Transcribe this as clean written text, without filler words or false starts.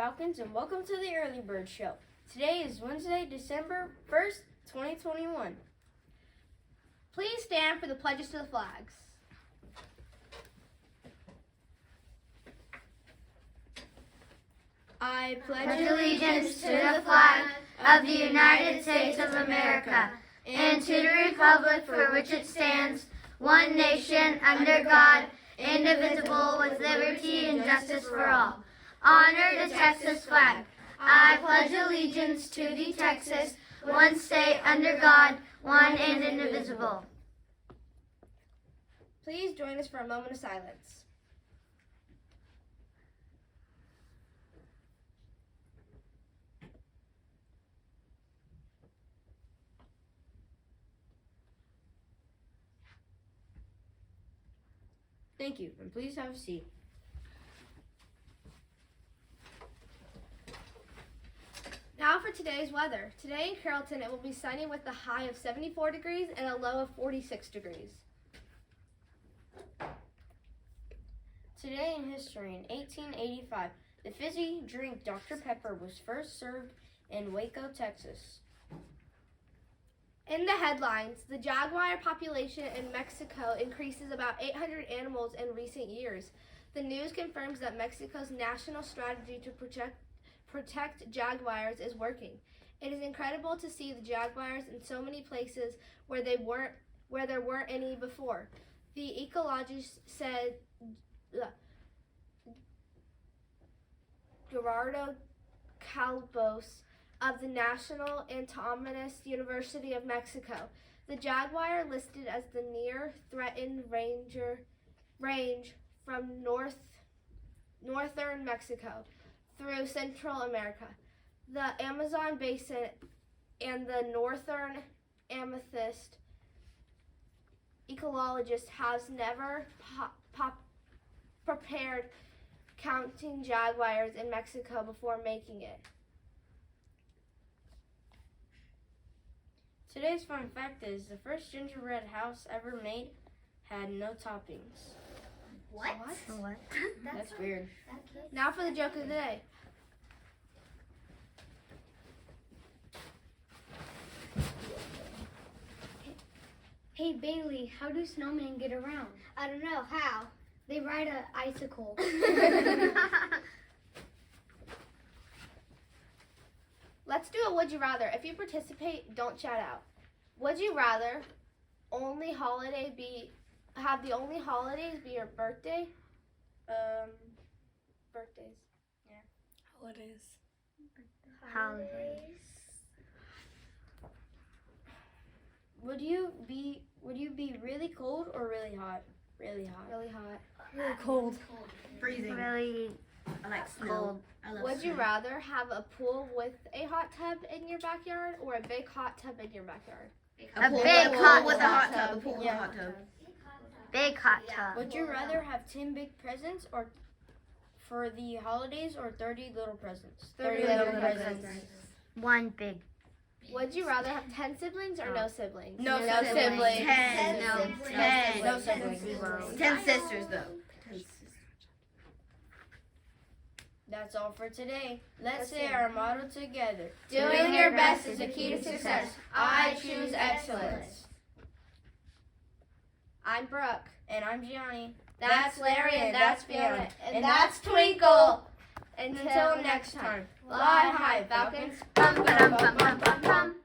Falcons, and welcome to the Early Bird Show. Today is Wednesday, December 1st, 2021. Please stand for the pledges to the flags. I pledge allegiance to the flag of the United States of America and to the republic for which it stands, one nation, under God, indivisible, with liberty and justice for all. Honor the Texas flag. I pledge allegiance to the Texas, one state under God, one and indivisible. Please join us for a moment of silence. Thank you, and please have a seat. Now for today's weather. Today in Carrollton, it will be sunny with a high of 74 degrees and a low of 46 degrees. Today in history, in 1885, the fizzy drink Dr. Pepper was first served in Waco, Texas. In the headlines, the jaguar population in Mexico increases about 800 animals in recent years. The news confirms that Mexico's national strategy to protect jaguars is working. It is incredible to see the jaguars in so many places where there weren't any before. The ecologist said Gerardo Calbos of the National Entomologist University of Mexico. The jaguar listed as the near threatened range from northern Mexico through Central America, the Amazon basin, and the northern amethyst. Ecologist has never prepared counting jaguars in Mexico before making it. Today's fun fact is the first gingerbread house ever made had no toppings. What? That's weird. Now for the joke of the day. Hey Bailey, how do snowmen get around? I don't know how. They ride an icicle. Let's do a would you rather. If you participate, don't shout out. Would you rather have the only holidays be your birthday? Birthdays. Holidays. Would you be really cold or really hot? Really hot. Really hot. Really cold. Freezing. Really I like snow. cold. I love Would you snow. rather have a pool with a hot tub in your backyard or a big hot tub in your backyard? A pool big with hot with a hot tub. tub. A pool with a hot tub. Big hot tub. Would you rather have 10 big presents or for the holidays or 30 little presents? 30 little presents. One big. Would you rather have 10 siblings or no siblings? No siblings. siblings. 10. No. 10. No siblings. 10 sisters, though. That's all for today. Let's say our motto together. Doing your best is the key to success. I choose excellence. I'm Brooke. And I'm Gianni. That's Larry, and that's Fiona. And that's Twinkle. Until next time. Fly high, Falcons. Bum, ba-dum, bum, bum, bum, bum.